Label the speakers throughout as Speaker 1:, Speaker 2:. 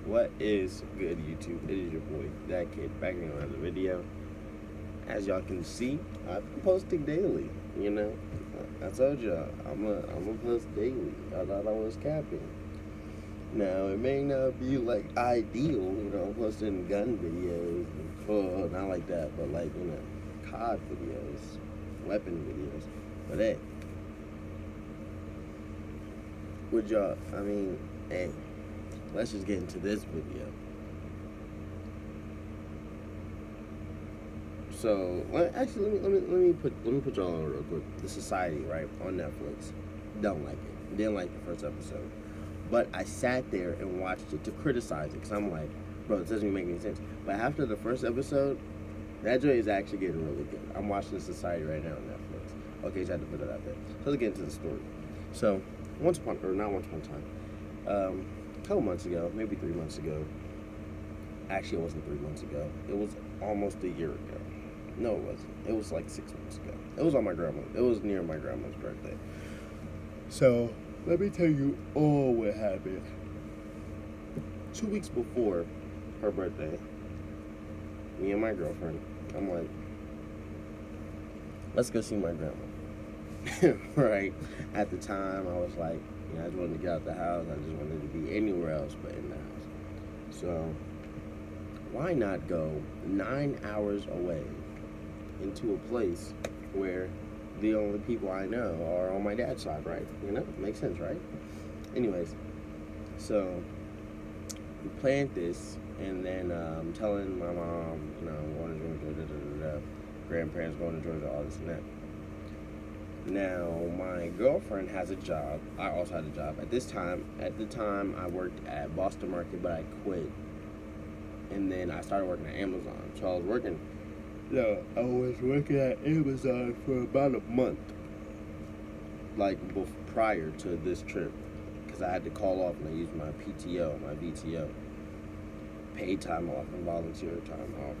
Speaker 1: What is good, YouTube? It is your boy, Thatkiddd, back in another video. As y'all can see, I've been posting daily. You know, I told y'all I'm a post daily. I thought I was capping. Now it may not be like ideal, posting gun videos. Well, not like that, but like COD videos, weapon videos. But hey, would y'all? Hey. Let's just get into this video. So, let me put y'all on real quick. The Society, right, on Netflix. Don't like it. Didn't like the first episode. But I sat there and watched it to criticize it because I'm like, bro, it doesn't even make any sense. But after the first episode, that joy is actually getting really good. I'm watching The Society right now on Netflix. Okay, so I had to put that out there. So let's get into the story. So, not once upon a time. A couple months ago, maybe 3 months ago. Actually, it wasn't 3 months ago. It was almost a year ago. No, it wasn't. It was like 6 months ago. It was on my grandma. It was near my grandma's birthday. So let me tell you all what happened. 2 weeks before her birthday, me and my girlfriend, I'm like, let's go see my grandma. Right? At the time, I was like, I just wanted to get out the house. I just wanted to be anywhere else but in the house. So, why not go 9 hours away into a place where the only people I know are on my dad's side, right? Makes sense, right? Anyways, so we planned this, and then I'm telling my mom, I'm going to Georgia, grandparents going to Georgia, all this and that. Now, my girlfriend has a job. I also had a job. At the time, I worked at Boston Market, but I quit. And then I started working at Amazon. So I was working at Amazon for about a month. Like, prior to this trip. Because I had to call off and I used my PTO, my VTO. Paid time off and volunteer time off.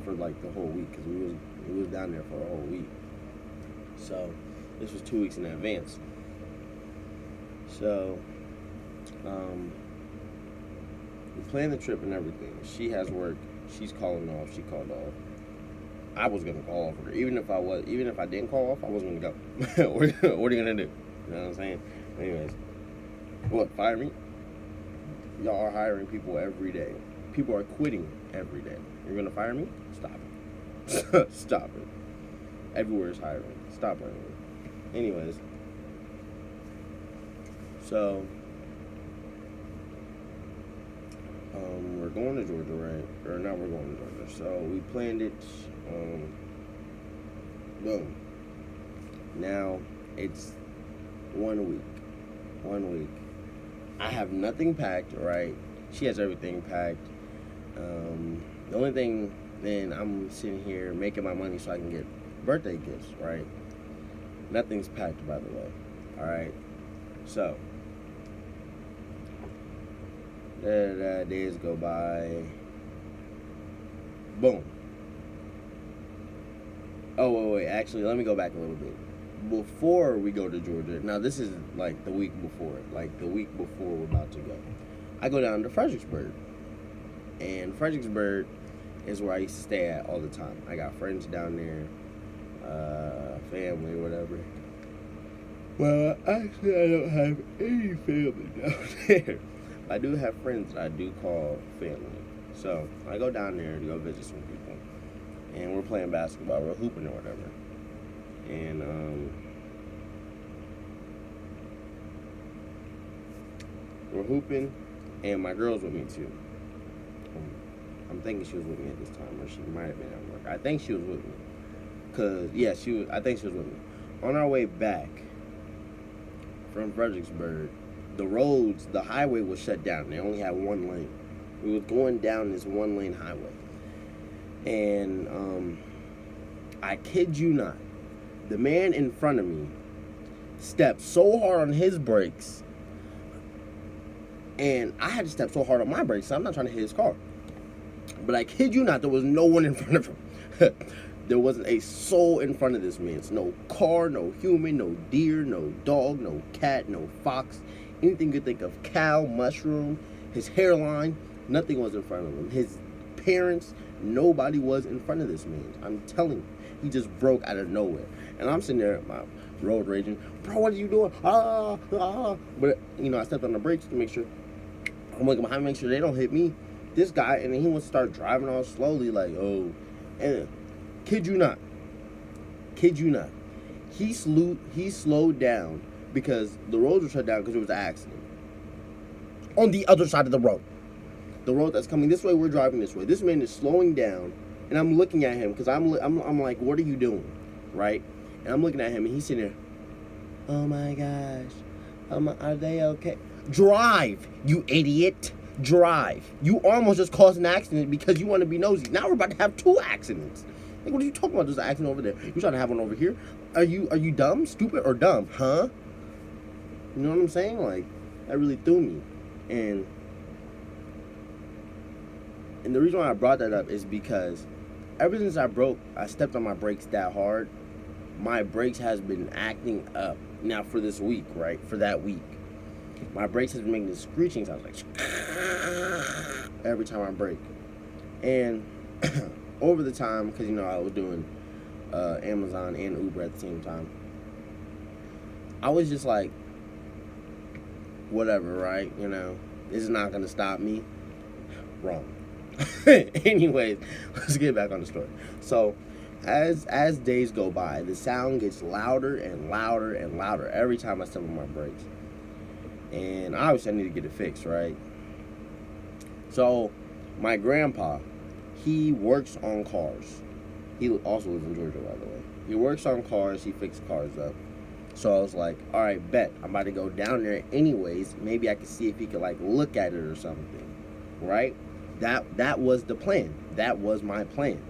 Speaker 1: For like the whole week. Because we was down there for a whole week. So, this was 2 weeks in advance. So, we planned the trip and everything. She has work. She's calling off. She called off. I was gonna call off for her. Even if I didn't call off, I wasn't gonna go. What are you gonna do? You know what I'm saying? Anyways, what? Fire me? Y'all are hiring people every day. People are quitting every day. You're gonna fire me? Stop it. Stop it. Everywhere is hiring. Stop hiring. Anyways, so we're going to Georgia, right? Or now we're going to Georgia. So we planned it. Boom. Now it's 1 week. 1 week. I have nothing packed, right? She has everything packed. The only thing, then I'm sitting here making my money so I can get birthday gifts, right? Nothing's packed, by the way. Alright? So, days go by. Boom. Oh, wait. Actually, let me go back a little bit. Before we go to Georgia, now this is like the week before. Like the week before we're about to go. I go down to Fredericksburg. And Fredericksburg is where I used to stay at all the time. I got friends down there. Family or whatever. Well, actually, I don't have any family down there. I do have friends that I do call family. So I go down there to go visit some people, and we're playing basketball, we're hooping or whatever. And we're hooping, and my girl's with me too. I'm thinking she was with me at this time, or she might have been at work. I think she was with me. I think she was with me. On our way back from Fredericksburg, the highway was shut down. They only had one lane. We was going down this one lane highway. And I kid you not, the man in front of me stepped so hard on his brakes, and I had to step so hard on my brakes, so I'm not trying to hit his car. But I kid you not, there was no one in front of him. There wasn't a soul in front of this man. It's no car, no human, no deer, no dog, no cat, no fox, anything you could think of. Cow, mushroom, His hairline, nothing was in front of him. His parents, nobody was in front of this man. I'm telling you, he just broke out of nowhere. And I'm sitting there, my road raging. Bro, what are you doing? But, I stepped on the brakes to make sure. I'm looking behind, make sure they don't hit me. This guy, and then he wants to start driving all slowly, like, oh. And kid you not. He slowed down because the roads were shut down because there was an accident. On the other side of the road. The road that's coming this way, we're driving this way. This man is slowing down, and I'm looking at him because I'm like, what are you doing? Right? And I'm looking at him, and he's sitting there, oh my gosh, are they okay? Drive, you idiot. Drive. You almost just caused an accident because you want to be nosy. Now we're about to have 2 accidents. Like, what are you talking about? There's an accident over there. You're trying to have one over here? Are you dumb, stupid, or dumb? Huh? You know what I'm saying? Like, that really threw me. And the reason why I brought that up is because ever since I stepped on my brakes that hard, my brakes has been acting up. Now for this week, right? For that week. My brakes has been making this screeching sound like every time I brake. And over the time, because I was doing Amazon and Uber at the same time, I was just like, whatever, right? This is not gonna stop me. Wrong. Anyways, let's get back on the story. So as days go by, the sound gets louder and louder and louder every time I step on my brakes. And obviously I need to get it fixed, right? So my grandpa, he works on cars. He also lives in Georgia, by the way. He works on cars. He fixes cars up. So I was like, all right, bet. I'm about to go down there anyways. Maybe I can see if he could, look at it or something, right? That was the plan. That was my plan.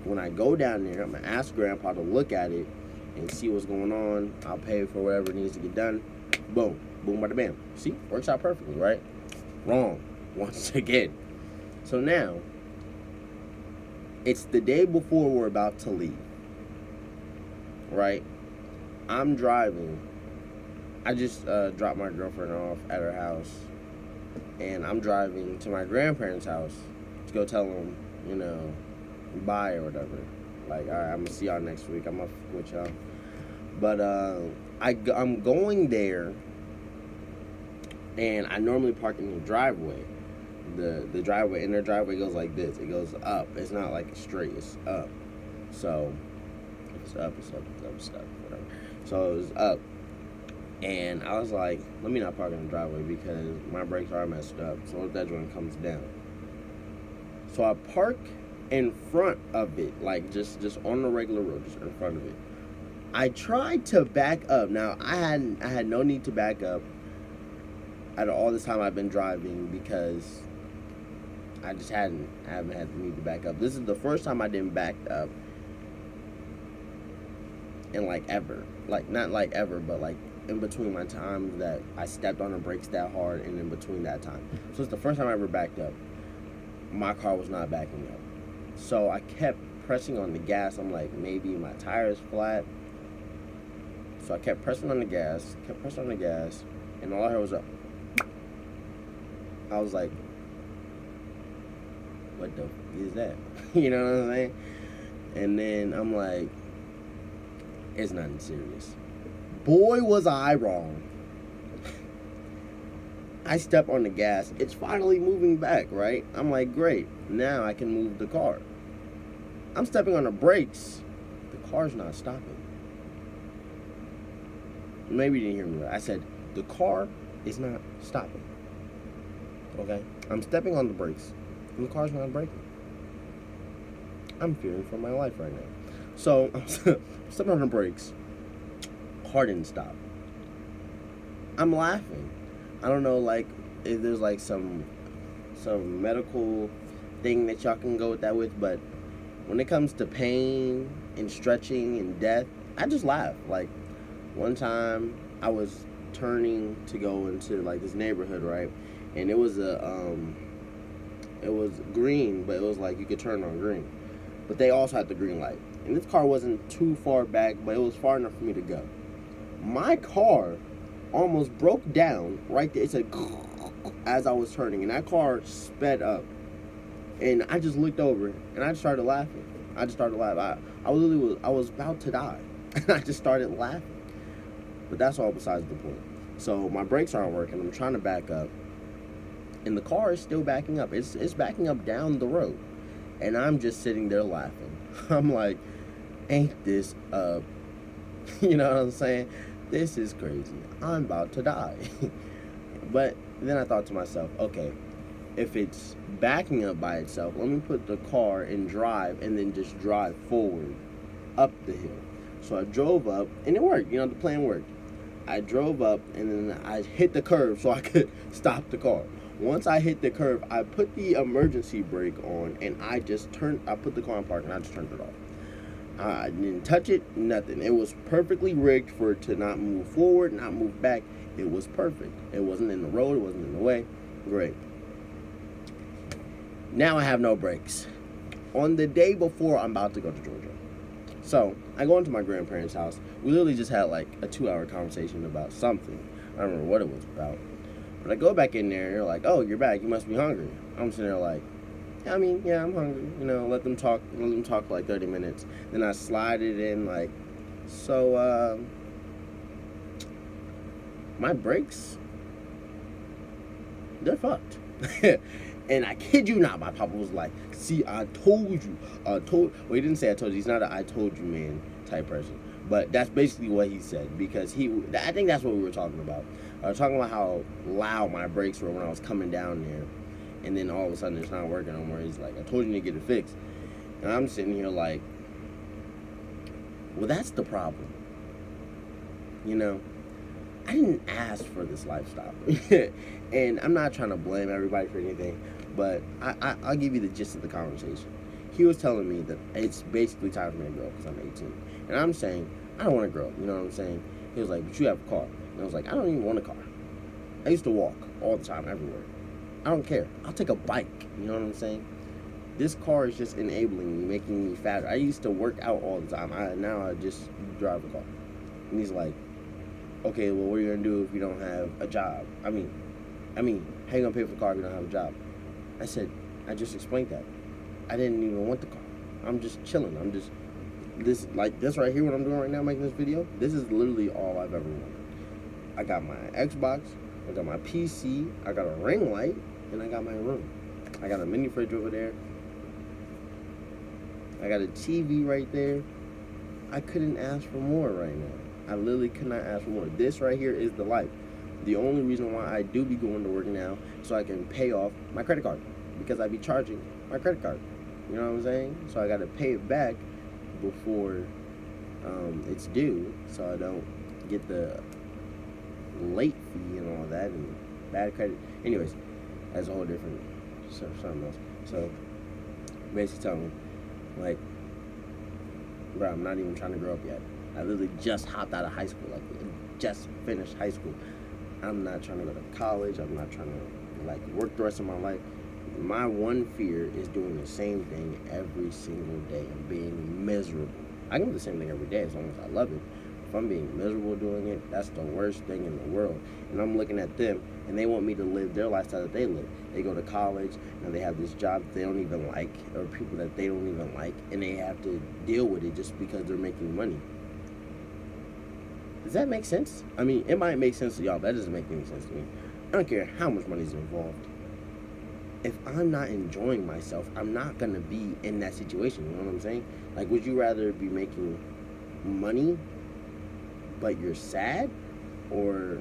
Speaker 1: When I go down there, I'm going to ask Grandpa to look at it and see what's going on. I'll pay for whatever needs to get done. Boom. Boom, bada bam. See? Works out perfectly, right? Wrong. Once again. So now, it's the day before we're about to leave. Right? I'm driving. I just dropped my girlfriend off at her house. And I'm driving to my grandparents' house to go tell them, bye or whatever. Like, all right, I'm going to see y'all next week. I'm going to fuck with y'all. But I'm going there, and I normally park in the driveway. The driveway, and their driveway goes like this. It goes up. It's not like straight. It's up. So, if it's up, it's up, it's up, it's up, whatever. So, it was up. And I was like, let me not park in the driveway because my brakes are messed up. So, if that joint comes down. So, I park in front of it, like just on the regular road, just in front of it. I tried to back up. Now, I had no need to back up out of all this time I've been driving because I haven't had the need to back up. This is the first time I didn't back up in ever. Not ever, but in between my times that I stepped on the brakes that hard and in between that time. So it's the first time I ever backed up. My car was not backing up. So I kept pressing on the gas. I'm like, maybe my tire is flat. So I kept pressing on the gas, and all I heard was a... I was like, what the f*** is that? You know what I'm saying? And then I'm like, it's nothing serious. Boy, was I wrong. I step on the gas. It's finally moving back, right? I'm like, great. Now I can move the car. I'm stepping on the brakes. The car's not stopping. Maybe you didn't hear me right. I said, the car is not stopping. Okay? I'm stepping on the brakes, and the car's not braking. I'm fearing for my life right now. So, I'm stepping on the brakes. Car didn't stop. I'm laughing. I don't know, if there's, some medical thing that y'all can go with that with, but when it comes to pain and stretching and death, I just laugh. One time, I was turning to go into, this neighborhood, right? And it was it was green, but it was you could turn on green. But they also had the green light. And this car wasn't too far back, but it was far enough for me to go. My car almost broke down right there. It said, as I was turning, and that car sped up. And I just looked over, and I just started laughing. I was about to die, and I just started laughing. But that's all besides the point. So my brakes aren't working. I'm trying to back up, and the car is still backing up. It's backing up down the road, and I'm just sitting there laughing. I'm like, ain't this up? You know what I'm saying? This is crazy. I'm about to die. But then I thought to myself, okay, if it's backing up by itself, let me put the car in drive and then just drive forward up the hill. So I drove up, and it worked. You know, the plan worked. I drove up, and then I hit the curb so I could stop the car. Once I hit the curb, I put the emergency brake on, and I put the car in park, and I just turned it off. I didn't touch it, nothing. It was perfectly rigged for it to not move forward, not move back. It was perfect. It wasn't in the road, it wasn't in the way. Great. Now I have no brakes. On the day before I'm about to go to Georgia. So, I go into my grandparents' house. We literally just had like a 2-hour conversation about something. I don't remember what it was about. But I go back in there, and they're like, oh, you're back. You must be hungry. I'm sitting there like, yeah, I'm hungry. You know, let them talk for like 30 minutes. Then I slide it in like, so, my brakes, they're fucked. And I kid you not, my papa was like, see, I told you. Well, he didn't say I told you. He's not a I told you man type person. But that's basically what he said, because I think that's what we were talking about. I was talking about how loud my brakes were when I was coming down there. And then all of a sudden it's not working no more. He's like, I told you to get it fixed. And I'm sitting here like, well, that's the problem. You know, I didn't ask for this lifestyle. And I'm not trying to blame everybody for anything, but I'll give you the gist of the conversation. He was telling me that it's basically time for me to grow up because I'm 18. And I'm saying, I don't want to grow up, you know what I'm saying? He was like, but you have a car. And I was like, I don't even want a car. I used to walk all the time, everywhere. I don't care. I'll take a bike, you know what I'm saying? This car is just enabling me, making me fatter. I used to work out all the time. Now I just drive a car. And he's like, okay, well, what are you going to do if you don't have a job? I mean, how you going to pay for the car if you don't have a job? I said, I just explained that. I didn't even want the car. I'm just chilling. This right here, what I'm doing right now, making this video, this is literally all I've ever wanted. I got my Xbox, I got my PC, I got a ring light, and I got my room. I got a mini fridge over there. I got a TV right there. I couldn't ask for more right now. I literally could not ask for more. This right here is the life. The only reason why I do be going to work now is so I can pay off my credit card, because I be charging my credit card. You know what I'm saying? So I got to pay it back before it's due, so I don't get the late fee and all that and bad credit. Anyways, that's a whole different something else. So basically telling me, like, bro, I'm not even trying to grow up yet. I literally just hopped out of high school, like just finished high school. I'm not trying to go to college. I'm not trying to like work the rest of my life. My one fear is doing the same thing every single day and being miserable. I can do the same thing every day as long as I love it. If I'm being miserable doing it, that's the worst thing in the world. And I'm looking at them, and they want me to live their lifestyle that they live. They go to college, and they have this job that they don't even like, or people that they don't even like, and they have to deal with it just because they're making money. Does that make sense? I mean, it might make sense to y'all, but that doesn't make any sense to me. I don't care how much money is involved. If I'm not enjoying myself, I'm not going to be in that situation. You know what I'm saying? Like, would you rather be making money, but you're sad? Or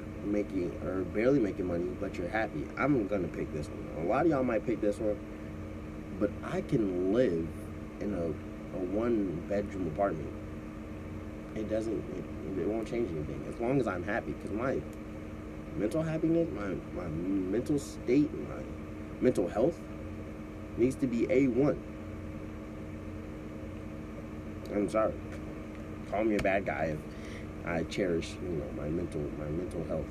Speaker 1: barely making money, but you're happy? I'm going to pick this one. A lot of y'all might pick this one. But I can live in a one-bedroom apartment. It won't change anything. As long as I'm happy. Because my mental happiness, my mental state, my mental health needs to be A1. I'm sorry. Call me a bad guy if I cherish, my mental health.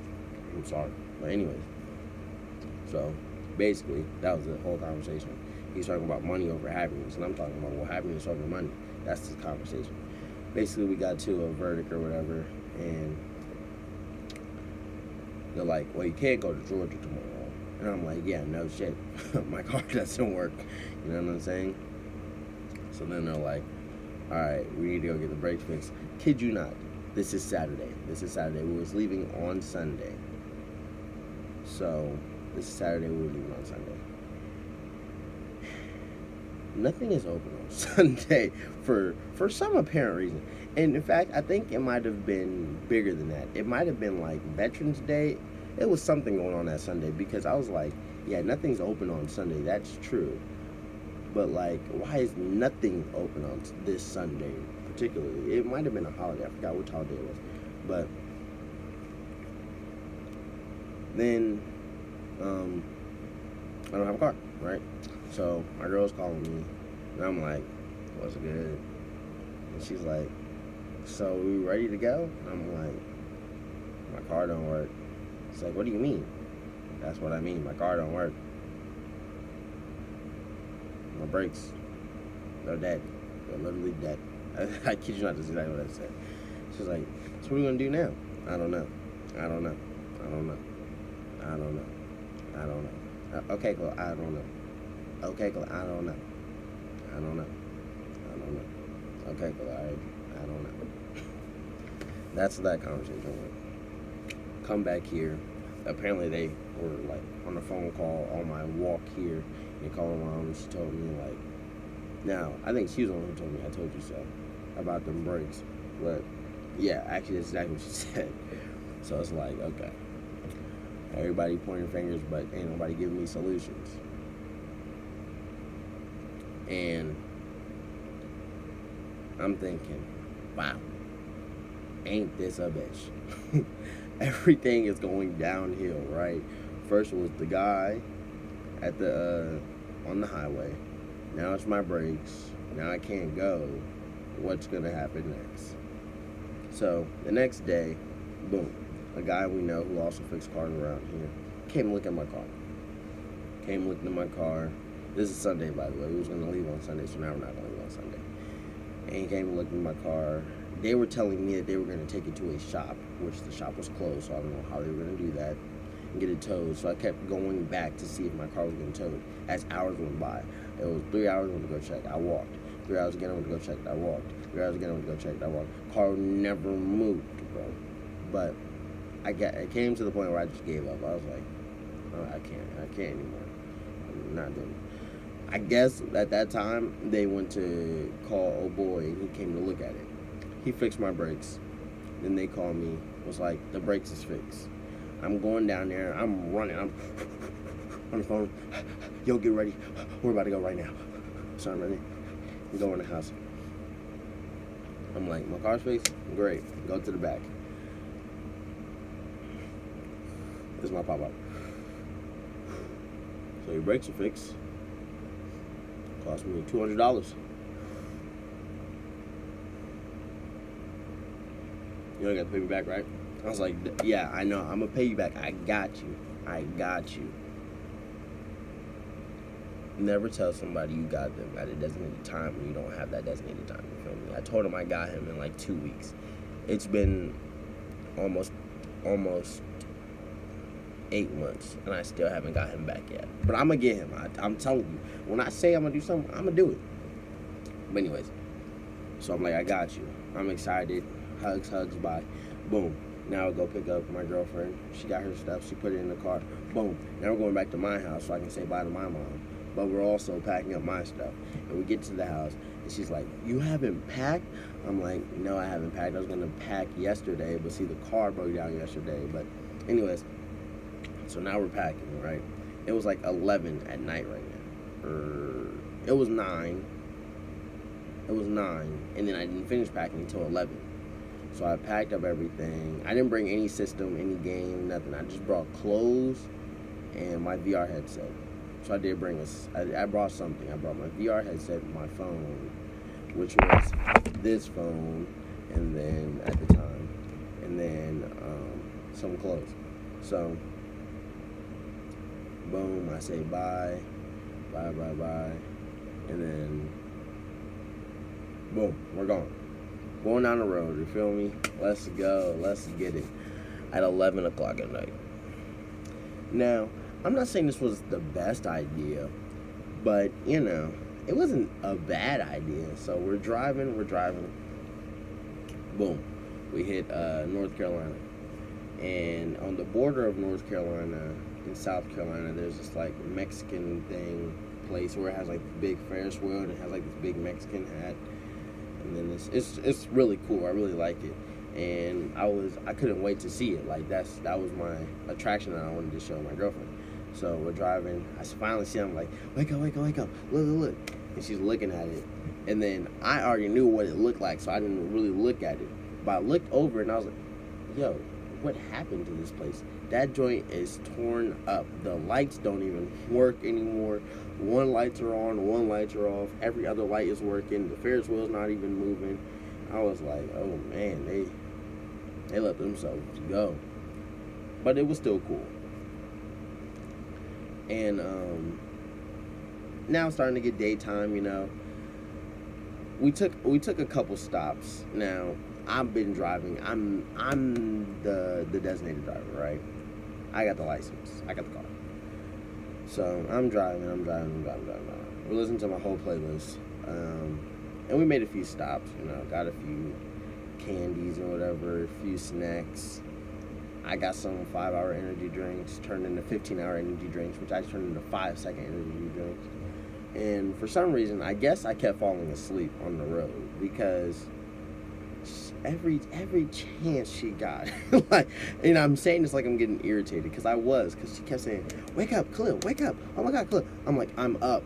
Speaker 1: I'm sorry. But anyways. So basically, that was the whole conversation. He's talking about money over happiness, and I'm talking about, well, happiness over money. That's the conversation. Basically, we got to a verdict or whatever, and they're like, well, you can't go to Georgia tomorrow. And I'm like, yeah, no shit. My car doesn't work. You know what I'm saying? So then they're like, all right, we need to go get the brakes fixed. Kid you not, this is Saturday. We was leaving on Sunday. So this is Saturday, we were leaving on Sunday. Nothing is open on Sunday for some apparent reason. And in fact, I think it might have been bigger than that. It might have been like Veterans Day. It was something going on that Sunday, because I was like, yeah, nothing's open on Sunday. That's true. But like, why is nothing open on this Sunday particularly? It might have been a holiday. I forgot which holiday it was. But then I don't have a car, right? So my girl's calling me, and I'm like, what's good? And she's like, so we ready to go? And I'm like, my car don't work. It's like, what do you mean? That's what I mean, my car don't work. My brakes, they're dead. They're literally dead. I kid you not, that's exactly what I said. She's like, so what are we gonna do now? I don't know. Okay, cool, I don't know. Okay, cool, I don't know. Okay, cool, alright, I don't know. That's that conversation went. Come back here. Apparently they were like on a phone call on my walk here. They called my mom and she told me like, now I think she was the one who told me, I told you so, about them brakes. But yeah, actually that's exactly what she said. So it's like, okay. Everybody pointing fingers, but ain't nobody giving me solutions. And I'm thinking, wow, ain't this a bitch? Everything is going downhill, right? First was the guy at the on the highway. Now it's my brakes. Now I can't go. What's gonna happen next? So the next day, boom, a guy we know who also fixes cars around here came and looked at my car. This is Sunday, by the way. We was gonna leave on Sunday, so now we're not gonna leave on Sunday. And he came and looked at my car. They were telling me that they were going to take it to a shop, which the shop was closed, so I don't know how they were going to do that, and get it towed. So I kept going back to see if my car was getting towed as hours went by. It was 3 hours, I went to go check, I walked. 3 hours again, I went to go check, I walked. 3 hours again, I went to go check, I walked. Car never moved, bro. But it came to the point where I just gave up. I was like, oh, I can't anymore. I'm not doing it. I guess at that time, they went to call old boy, and he came to look at it. He fixed my brakes. Then they called me. Was like, the brakes is fixed. I'm going down there. I'm running. I'm on the phone. Yo, get ready. We're about to go right now. So I'm ready. I'm going in the house. I'm like, my car's fixed? Great. Go to the back. This is my pop-up. So your brakes are fixed. Cost me $200. You don't got to pay me back, right? I was like, yeah, I know. I'm going to pay you back. I got you. Never tell somebody you got them at a designated time when you don't have that designated time. You feel me? I told him I got him in like 2 weeks. It's been almost 8 months, and I still haven't got him back yet. But I'm going to get him. I'm telling you. When I say I'm going to do something, I'm going to do it. But anyways, so I'm like, I got you. I'm excited. Hugs, bye. Boom. Now I'll go pick up my girlfriend. She got her stuff. She put it in the car. Boom. Now we're going back to my house so I can say bye to my mom. But we're also packing up my stuff. And we get to the house, and she's like, you haven't packed? I'm like, no, I haven't packed. I was going to pack yesterday, but see, the car broke down yesterday. But anyways, so now we're packing, right? It was like 11 at night right now. It was 9. And then I didn't finish packing until 11. So I packed up everything. I didn't bring any system, any game, nothing. I just brought clothes and my VR headset. So I did bring I brought something. I brought my VR headset, my phone, which was this phone, and then at the time, and then some clothes. So, boom, I say bye, and then, boom, we're gone. Going down the road, you feel me? Let's go, let's get it. At 11 o'clock at night. Now, I'm not saying this was the best idea, but it wasn't a bad idea. So we're driving. Boom, we hit North Carolina, and on the border of North Carolina and South Carolina, there's this like Mexican place where it has like the big Ferris wheel and it has like this big Mexican hat, and then it's really cool. I really like it, and I couldn't wait to see it. Like that was my attraction that I wanted to show my girlfriend. So we're driving. I finally see. I'm like, wake up, look, and she's looking at it, and then I already knew what it looked like, so I didn't really look at it. But I looked over and I was like, yo, what happened to this place? That joint is torn up. The lights don't even work anymore. One lights are on, one lights are off. Every other light is working. The Ferris wheel's not even moving. I was like, oh man, they let themselves go. But it was still cool. And now it's starting to get daytime, We took a couple stops. Now, I've been driving. I'm the designated driver, right? I got the license. I got the car. So I'm driving. We're listening to my whole playlist. And we made a few stops, got a few candies or whatever, a few snacks. I got some 5-hour energy drinks, turned into 15-hour energy drinks, which I turned into 5-second energy drinks. And for some reason, I guess I kept falling asleep on the road because every chance she got, and I'm saying this like I'm getting irritated because she kept saying, wake up, Khalil, wake up. Oh my God, Khalil. I'm like, I'm up.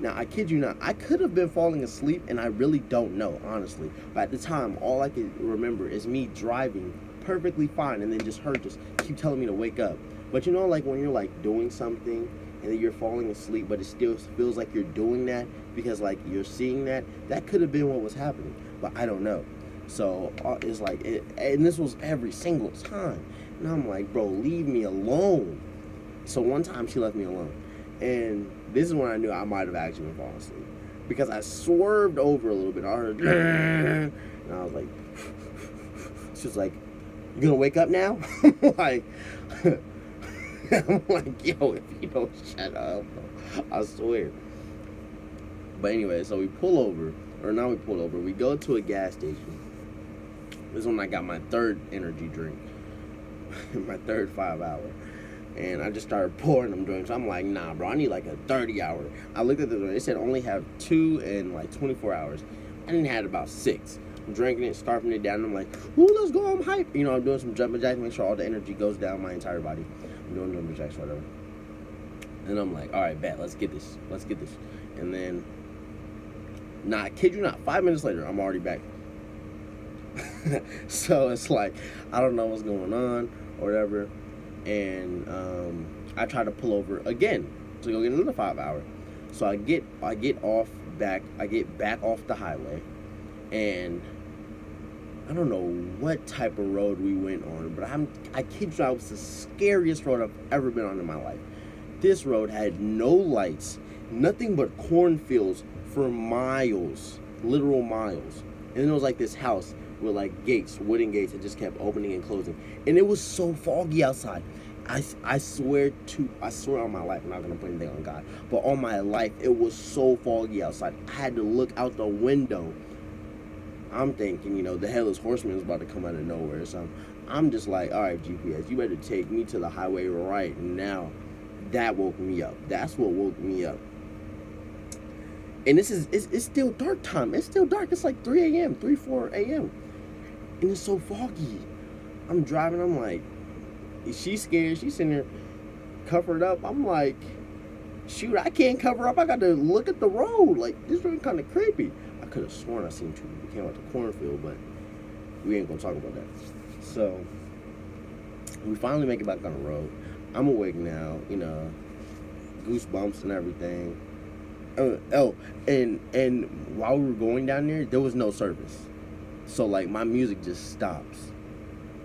Speaker 1: Now, I kid you not, I could have been falling asleep and I really don't know, honestly. But at the time, all I could remember is me driving perfectly fine and then just her just keep telling me to wake up. But like when you're like doing something and then you're falling asleep, but it still feels like you're doing that because like you're seeing that could have been what was happening, but I don't know. So it's like and this was every single time, and I'm like, bro, leave me alone. So one time she left me alone, and this is when I knew I might have actually been falling asleep because I swerved over a little bit. I heard and I was like, she was like, you gonna wake up now? I'm like, yo, if you don't shut up, I swear. But anyway, so we pull over, we go to a gas station. This is when I got my third energy drink, my third 5-hour. And I just started pouring them drinks. I'm like, nah, bro, I need like a 30-hour. I looked at the drink. It said only have 2 in like 24 hours. I didn't have about 6. I'm drinking it, scarfing it down. I'm like, ooh, let's go, I'm hype. I'm doing some jumping jacks, make sure all the energy goes down my entire body. I'm doing jumping jacks, whatever. And I'm like, all right, bet, let's get this. And then, nah, I kid you not, 5 minutes later, I'm already back. So it's like, I don't know what's going on or whatever. And I try to pull over again to go get another 5-hour. So I get back off the highway, and I don't know what type of road we went on, but I kid you, it was the scariest road I've ever been on in my life. This road had no lights, nothing but cornfields for miles, literal miles. And then there was like this house with like gates, wooden gates that just kept opening and closing. And it was so foggy outside. I swear on my life, I'm not gonna put anything on God, but on my life, it was so foggy outside. I had to look out the window. I'm thinking, the Headless Horseman is about to come out of nowhere. So I'm just like, all right, GPS, you better take me to the highway right now. That woke me up. That's what woke me up. And it's still dark time. It's still dark. It's like 4 a.m. And it's so foggy. I'm driving. I'm like, she's scared. She's sitting there covered up. I'm like, shoot, I can't cover up. I got to look at the road. Like, this road kind of creepy. I could have sworn I seen two people came out the cornfield, but we ain't going to talk about that. So, we finally make it back on the road. I'm awake now, goosebumps and everything. And while we were going down there was no service. So, like, my music just stops.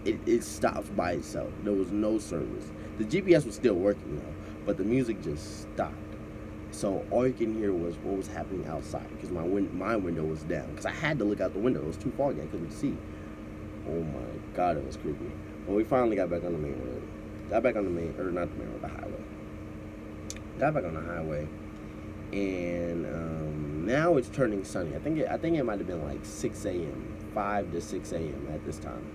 Speaker 1: It stops by itself. There was no service. The GPS was still working, though, but the music just stopped. So, all you can hear was what was happening outside, because my window was down. Because I had to look out the window. It was too foggy. I couldn't see. Oh, my God, it was creepy. But we finally got back on the main road. Got back on the main, or not the main road, the highway. Got back on the highway, and now it's turning sunny. I think it might have been like 6 a.m., 5 to 6 a.m. at this time.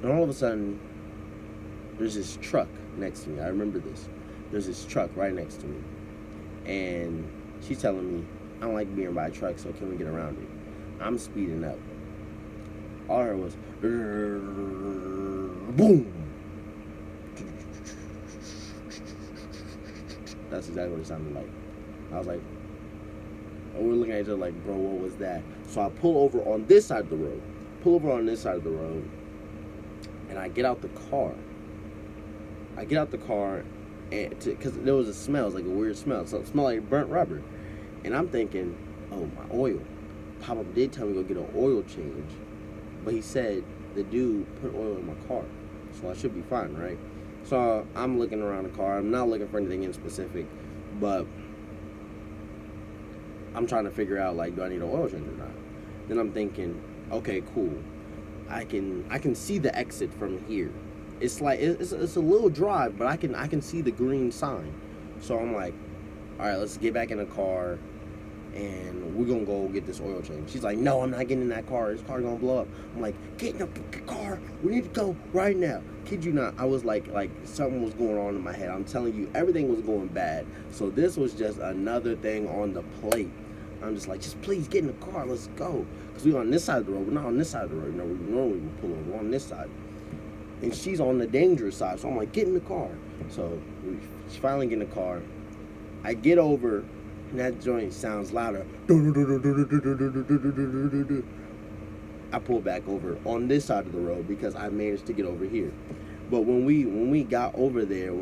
Speaker 1: And all of a sudden, there's this truck next to me. I remember this. There's this truck right next to me, and she's telling me, I don't like being by a truck, so can we get around it? I'm speeding up. All I heard was, boom. That's exactly what it sounded like. I was like, oh, we're looking at each other like, bro, what was that? So I pull over on this side of the road. And I get out the car. And because there was a smell. It was like a weird smell. So it smelled like burnt rubber. And I'm thinking, oh, my oil. Papa did tell me to go get an oil change. But he said the dude put oil in my car. So I should be fine, right? So I'm looking around the car. I'm not looking for anything in specific. But I'm trying to figure out, like, do I need an oil change or not? Then I'm thinking, okay, cool. I can see the exit from here. It's like it's a little drive, but I can see the green sign. So I'm like, all right, let's get back in the car, and we're gonna go get this oil change. She's like, no, I'm not getting in that car. This car's gonna blow up. I'm like, get in the car. We need to go right now. Kid you not, I was like something was going on in my head. I'm telling you, everything was going bad. So this was just another thing on the plate. I'm just like, just please get in the car. Let's go. Because we're on this side of the road. We're not on this side of the road. You know, we normally would pull over. We're on this side. And she's on the dangerous side. So I'm like, get in the car. So she finally get in the car. I get over, and that joint sounds louder. I pull back over on this side of the road because I managed to get over here. But when we got over there,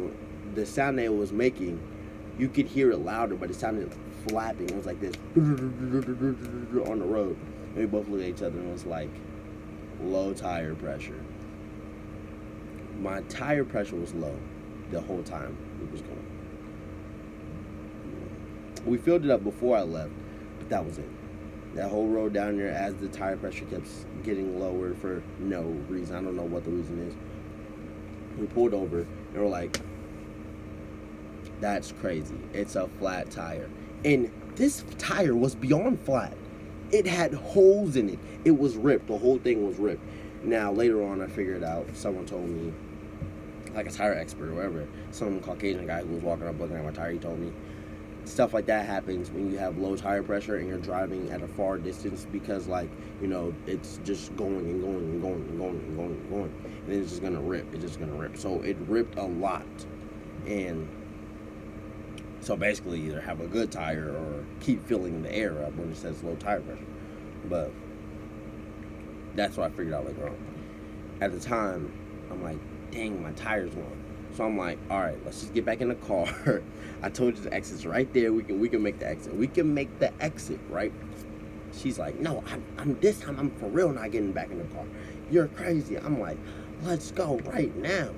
Speaker 1: the sound that it was making, you could hear it louder, but it sounded flapping. It was like this on the road. And we both looked at each other and it was like low tire pressure. My tire pressure was low the whole time it was going. We filled it up before I left, but that was it. That whole road down there, as the tire pressure kept getting lower for no reason. I don't know what the reason is. We pulled over and we're like, that's crazy. It's a flat tire. And this tire was beyond flat. It had holes in it. It was ripped. The whole thing was ripped. Now, later on, I figured out, someone told me, like a tire expert or whatever, some Caucasian guy who was walking up looking at my tire, he told me, stuff like that happens when you have low tire pressure and you're driving at a far distance because, like, you know, it's just going and going and going and going and going and going. And then it's just going to rip. It's just going to rip. So it ripped a lot. And so basically either have a good tire or keep filling the air up when it says low tire pressure. But that's what I figured out later on. At the time, I'm like, dang, my tire's gone. So I'm like, all right, let's just get back in the car. I told you the exit's right there. We can make the exit. We can make the exit, right? She's like, no, I'm this time I'm for real not getting back in the car. You're crazy. I'm like, let's go right now.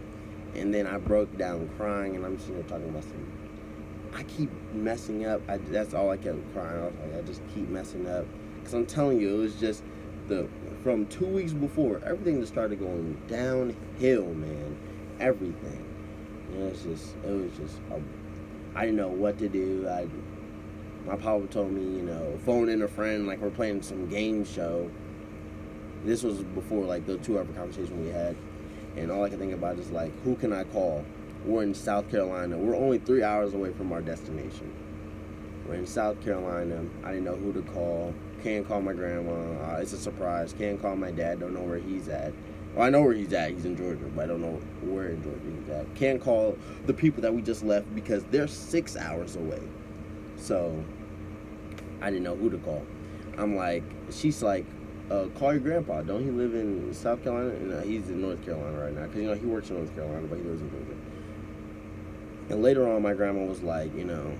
Speaker 1: And then I broke down crying, and I'm sitting there talking about something. I keep messing up. That's all I kept crying. I was like, I just keep messing up. Because I'm telling you, it was just from 2 weeks before, everything just started going downhill, man. Everything. And it was just, I didn't know what to do. My papa told me, you know, phone in a friend, like we're playing some game show. This was before, like, the 2-hour conversation we had. And all I could think about is, like, who can I call? We're in South Carolina. We're only 3 hours away from our destination. We're in South Carolina. I didn't know who to call. Can't call my grandma. It's a surprise. Can't call my dad. Don't know where he's at. Well, I know where he's at. He's in Georgia, but I don't know where in Georgia he's at. Can't call the people that we just left because they're 6 hours away. So I didn't know who to call. I'm like, she's like, call your grandpa. Don't he live in South Carolina? No, he's in North Carolina right now because, you know, he works in North Carolina, but he lives in Georgia. And later on, my grandma was like, you know,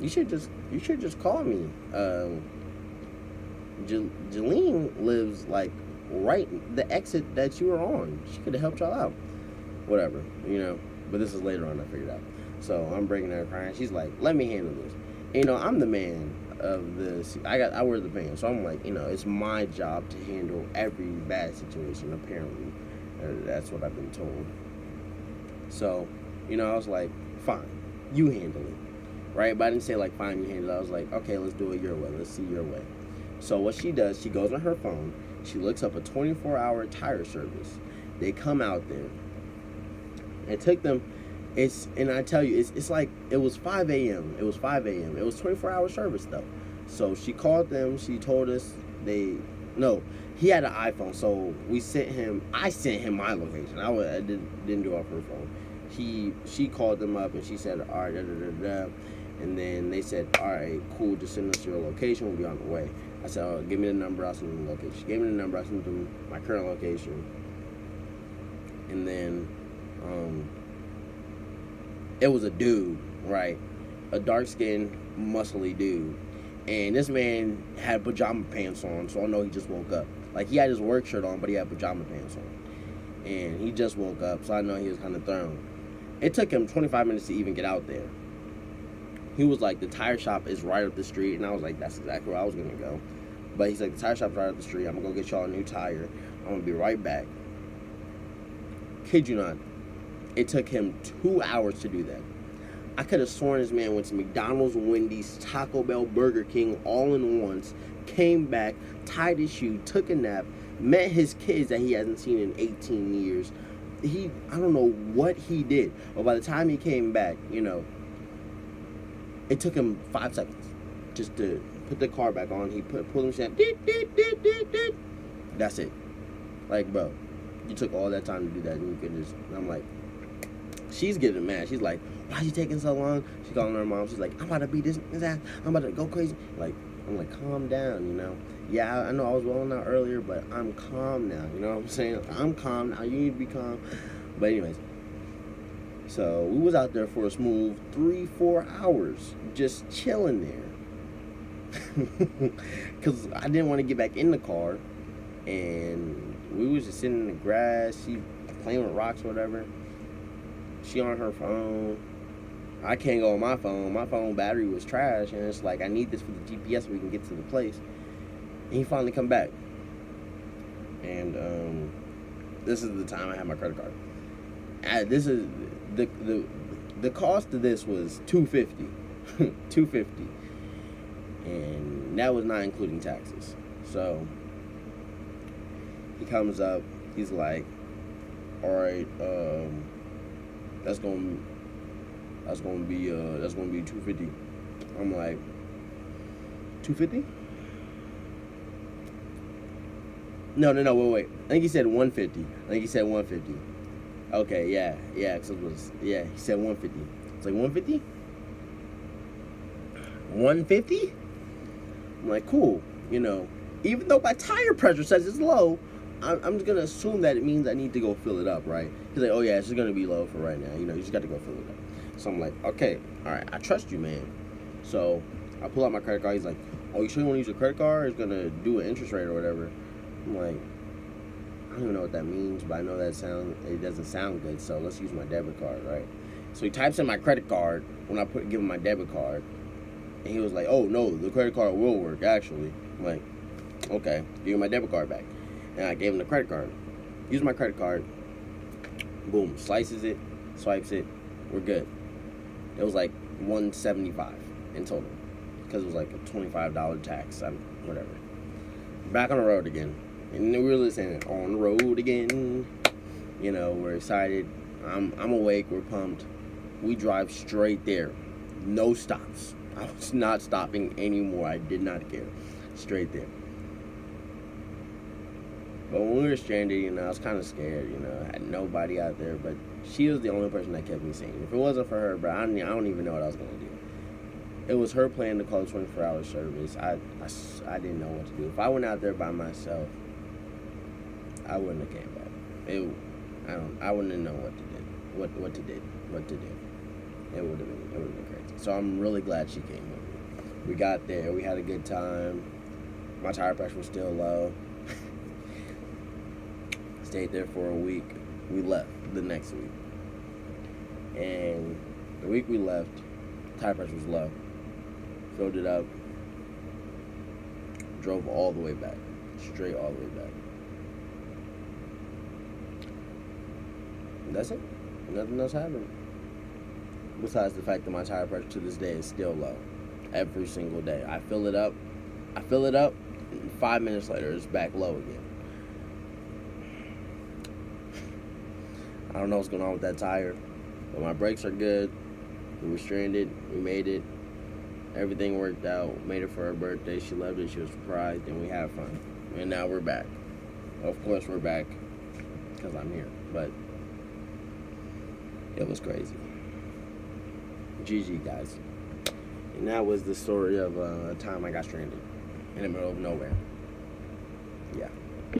Speaker 1: you should just call me. Jolene lives like right the exit that you were on. She could have helped y'all out. Whatever, you know. But this is later on I figured out. So I'm breaking her crying. She's like, let me handle this. And, you know, I'm the man of this. I wear the band. So I'm like, you know, it's my job to handle every bad situation, apparently. That's what I've been told. So, I was like, fine, you handle it, right? But I didn't say like, fine, you handle it. I was like, okay, let's do it your way. Let's see your way. So what she does, she goes on her phone. She looks up a 24-hour tire service. They come out there. It took them. And I tell you, it's like it was 5 a.m. It was 5 a.m. It was 24-hour service though. So she called them. She told us he had an iPhone. So I sent him my location. I didn't do it off her phone. She called them up and she said, all right, da da da da. And then they said, all right, cool, just send us your location. We'll be on the way. I said, oh, give me the number. I'll send them the location. She gave me the number. I sent them my current location. And then it was a dude, right? A dark-skinned, muscly dude. And this man had pajama pants on, so I know he just woke up. Like, he had his work shirt on, but he had pajama pants on. And he just woke up, so I know he was kind of thrown. It took him 25 minutes to even get out there. He was like, the tire shop is right up the street. And I was like, that's exactly where I was going to go. But he's like, the tire shop's right up the street. I'm going to go get y'all a new tire. I'm going to be right back. Kid you not. It took him 2 hours to do that. I could have sworn this man went to McDonald's, Wendy's, Taco Bell, Burger King all in once. Came back, tied his shoe, took a nap, met his kids that he hasn't seen in 18 years. I don't know what he did. But by the time he came back, it took him 5 seconds just to put the car back on. He pulled himself. That's it. Like, bro, you took all that time to do that, and you could just. And I'm like, she's getting mad. She's like, why is he taking so long? She's calling her mom. She's like, I'm about to beat this ass. I'm about to go crazy. Like, I'm like, calm down, Yeah, I know I was rolling out earlier, but I'm calm now. You know what I'm saying? I'm calm now. You need to be calm. But anyways. So we was out there for a smooth 3-4 hours, just chilling there, cause I didn't want to get back in the car, and we was just sitting in the grass. She playing with rocks or whatever. She on her phone. I can't go on my phone. My phone battery was trash, and it's like I need this for the GPS so we can get to the place. And he finally come back, and this is the time I had my credit card. This is. The cost of this was $250, $250, and that was not including taxes. So he comes up, he's like, all right, that's gonna be $250. I'm like, $250? No, wait. I think he said $150. Okay, yeah, cause he said 150. It's like 150? 150? I'm like, cool, even though my tire pressure says it's low, I'm just gonna assume that it means I need to go fill it up, right? He's like, oh yeah, it's just gonna be low for right now, you just got to go fill it up. So I'm like, okay, all right, I trust you, man. So I pull out my credit card. He's like, oh, you sure you want to use your credit card? It's gonna do an interest rate or whatever. I'm like, I don't even know what that means, but I know it doesn't sound good, so let's use my debit card, right? So he types in my credit card when I give him my debit card, and he was like, oh, no, the credit card will work, actually. I'm like, okay, give me my debit card back. And I gave him the credit card. Use my credit card. Boom, slices it, swipes it, we're good. It was like $175 in total, because it was like a $25 tax, whatever. Back on the road again. And we were listening, on the road again. We're excited. I'm awake. We're pumped. We drive straight there. No stops. I was not stopping anymore. I did not care. Straight there. But when we were stranded, I was kind of scared. I had nobody out there. But she was the only person that kept me sane. If it wasn't for her, bro, I don't even know what I was going to do. It was her plan to call the 24-hour service. I didn't know what to do. If I went out there by myself, I wouldn't have came back. I wouldn't have known what to do. It would have been crazy. So I'm really glad she came with me. We got there. We had a good time. My tire pressure was still low. Stayed there for a week. We left the next week. And the week we left, tire pressure was low. Filled it up. Drove all the way back. Straight all the way back. And that's it. Nothing else happened. Besides the fact that my tire pressure to this day is still low. Every single day. I fill it up. And 5 minutes later, it's back low again. I don't know what's going on with that tire. But my brakes are good. We were stranded. We made it. Everything worked out. Made it for her birthday. She loved it. She was surprised. And we had fun. And now we're back. Of course, we're back. Because I'm here. But it was crazy. GG, guys. And that was the story of a time I got stranded in the middle of nowhere. Yeah.